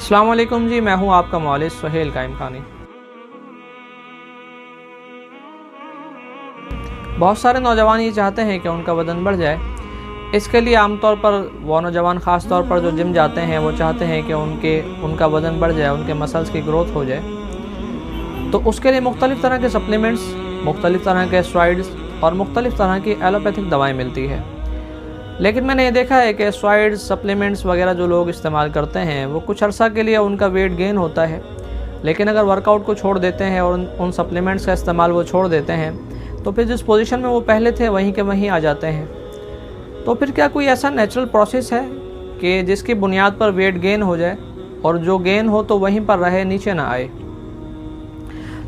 अस्सलाम वालेकुम जी, मैं हूं आपका मौलिद सुहेल कायम खानी। बहुत सारे नौजवान ये चाहते हैं कि उनका वज़न बढ़ जाए। इसके लिए आमतौर पर वो नौजवान ख़ास तौर पर जो जिम जाते हैं वो चाहते हैं कि उनका वज़न बढ़ जाए, उनके मसल्स की ग्रोथ हो जाए। तो उसके लिए मुख्तलिफ़ तरह के सप्लीमेंट्स, मुख्तलिफ़ तरह के स्टेरॉइड्स और मुख्तलिफ़ तरह की एलोपैथिक दवाएँ मिलती है। लेकिन मैंने ये देखा है कि स्टेरॉइड्स, सप्लीमेंट्स वगैरह जो लोग इस्तेमाल करते हैं वो कुछ अर्सा के लिए उनका वेट गेन होता है, लेकिन अगर वर्कआउट को छोड़ देते हैं और उन सप्लीमेंट्स का इस्तेमाल वो छोड़ देते हैं तो फिर जिस पोजीशन में वो पहले थे वहीं के वहीं आ जाते हैं। तो फिर क्या कोई ऐसा नेचुरल प्रोसेस है कि जिसकी बुनियाद पर वेट गेन हो जाए और जो गेन हो तो वहीं पर रहे, नीचे ना आए?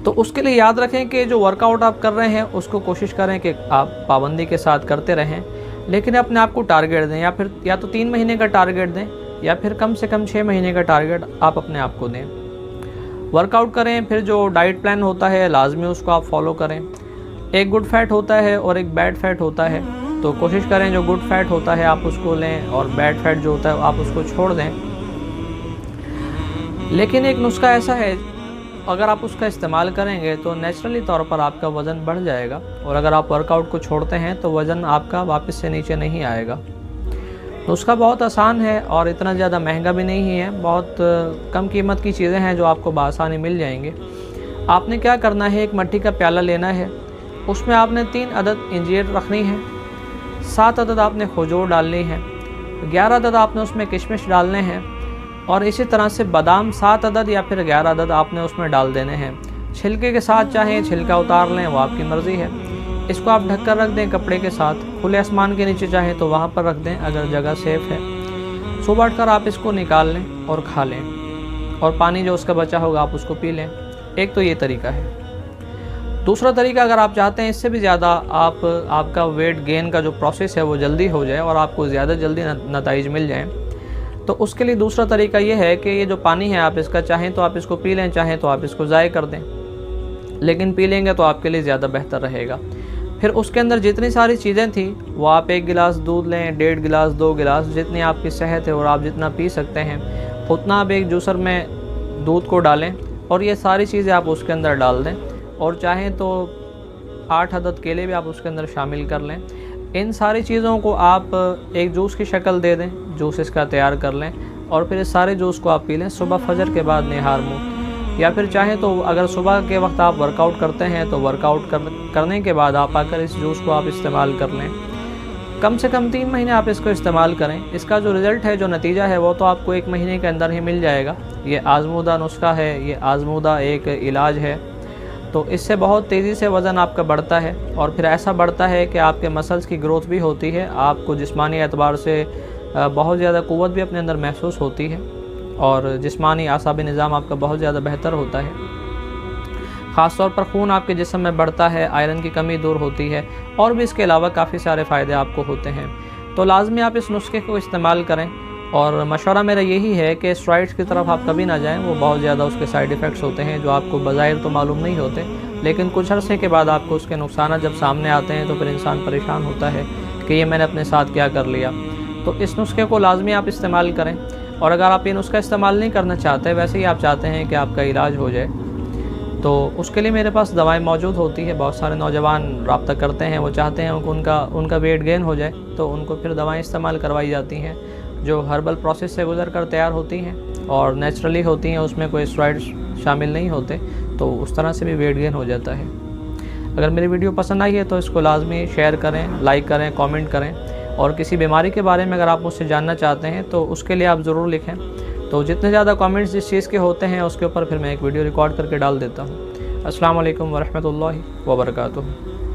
तो उसके लिए याद रखें कि जो वर्कआउट आप कर रहे हैं उसको कोशिश करें कि आप पाबंदी के साथ करते रहें, लेकिन अपने आप को टारगेट दें, या तो 3 महीने का टारगेट दें या फिर कम से कम 6 महीने का टारगेट आप अपने आप को दें। वर्कआउट करें, फिर जो डाइट प्लान होता है लाजमी उसको आप फॉलो करें। एक गुड फैट होता है और एक बैड फैट होता है, तो कोशिश करें जो गुड फैट होता है आप उसको लें और बैड फैट जो होता है आप उसको छोड़ दें। लेकिन एक नुस्खा ऐसा है, अगर आप उसका इस्तेमाल करेंगे तो नेचुरली तौर पर आपका वज़न बढ़ जाएगा, और अगर आप वर्कआउट को छोड़ते हैं तो वज़न आपका वापस से नीचे नहीं आएगा। नुस्खा बहुत आसान है और इतना ज़्यादा महंगा भी नहीं है, बहुत कम कीमत की चीज़ें हैं जो आपको बआसानी मिल जाएंगी। आपने क्या करना है, एक मिट्टी का प्याला लेना है, उसमें आपने 3 अदद इंजीर रखनी है, 7 अदद आपने खजूर डालनी है, 11 अदद आपने उसमें किशमिश डालने हैं, और इसी तरह से बादाम 7 अदद या फिर 11 अदद आपने उसमें डाल देने हैं। छिलके के साथ चाहें छिलका उतार लें, वो आपकी मर्ज़ी है। इसको आप ढक कर रख दें कपड़े के साथ, खुले आसमान के नीचे चाहें तो वहाँ पर रख दें अगर जगह सेफ़ है। सुबह उठकर आप इसको निकाल लें और खा लें, और पानी जो उसका बचा होगा आप उसको पी लें। एक तो ये तरीका है। दूसरा तरीका, अगर आप चाहते हैं इससे भी ज़्यादा आपका वेट गेन का जो प्रोसेस है वो जल्दी हो जाए और आपको ज़्यादा जल्दी नतीजे मिल जाएँ, तो उसके लिए दूसरा तरीका ये है कि ये जो पानी है आप इसका चाहें तो आप इसको पी लें, चाहें तो आप इसको ज़ाय कर दें, लेकिन पी लेंगे तो आपके लिए ज़्यादा बेहतर रहेगा। फिर उसके अंदर जितनी सारी चीज़ें थी वो आप 1 गिलास दूध लें, 1.5 गिलास, 2 गिलास, जितनी आपकी सेहत है और आप जितना पी सकते हैं उतना आप एक जूसर में दूध को डालें और ये सारी चीज़ें आप उसके अंदर डाल दें, और चाहें तो 8 अदद केले भी आप उसके अंदर शामिल कर लें। इन सारी चीज़ों को आप एक जूस की शक्ल दे दें, जूस इसका तैयार कर लें, और फिर इस सारे जूस को आप पी लें सुबह फजर के बाद निहार मुँह। या फिर चाहें तो अगर सुबह के वक्त आप वर्कआउट करते हैं तो वर्कआउट करने के बाद आप आकर इस जूस को आप इस्तेमाल कर लें। कम से कम 3 महीने आप इसको इस्तेमाल करें। इसका जो रिज़ल्ट है, जो नतीजा है, वो तो आपको 1 महीने के अंदर ही मिल जाएगा। ये आज़मूदा नुस्खा है, ये आज़मूदा एक इलाज है, तो इससे बहुत तेज़ी से वज़न आपका बढ़ता है, और फिर ऐसा बढ़ता है कि आपके मसल्स की ग्रोथ भी होती है, आपको जिस्मानी एतबार से बहुत ज़्यादा क़ुव्वत भी अपने अंदर महसूस होती है, और जिस्मानी आसाबी निज़ाम आपका बहुत ज़्यादा बेहतर होता है। ख़ास तौर पर खून आपके जिस्म में बढ़ता है, आयरन की कमी दूर होती है, और भी इसके अलावा काफ़ी सारे फ़ायदे आपको होते हैं। तो लाजमी आप इस नुस्खे को इस्तेमाल करें, और मशवरा मेरा यही है कि स्टेरॉइड्स की तरफ आप कभी ना जाएं। वो बहुत ज़्यादा उसके साइड इफ़ेक्ट्स होते हैं जो आपको बज़ाहिर तो मालूम नहीं होते, लेकिन कुछ अरसे के बाद आपको उसके नुकसान जब सामने आते हैं तो फिर इंसान परेशान होता है कि ये मैंने अपने साथ क्या कर लिया। तो इस नुस्खे को लाजमी आप इस्तेमाल करें, और अगर आप ये नुस्खा इस्तेमाल नहीं करना चाहते, वैसे ही आप चाहते हैं कि आपका इलाज हो जाए, तो उसके लिए मेरे पास दवाएं मौजूद होती है। बहुत सारे नौजवान रब्ता करते हैं, वो चाहते हैं कि उनका वेट गेन हो जाए, तो उनको फिर दवाएं इस्तेमाल करवाई जाती हैं जो हर्बल प्रोसेस से गुजर कर तैयार होती हैं और नेचुरली होती हैं, उसमें कोई स्टेरॉइड्स शामिल नहीं होते, तो उस तरह से भी वेट गेन हो जाता है। अगर मेरी वीडियो पसंद आई है तो इसको लाजमी शेयर करें, लाइक करें, कमेंट करें, और किसी बीमारी के बारे में अगर आप मुझसे जानना चाहते हैं तो उसके लिए आप ज़रूर लिखें। तो जितने ज़्यादा कमेंट्स जिस चीज़ के होते हैं उसके ऊपर फिर मैं एक वीडियो रिकॉर्ड करके डाल देता हूँ। अस्सलाम वालेकुम वरहमतुल्लाहि वबरकातुहू।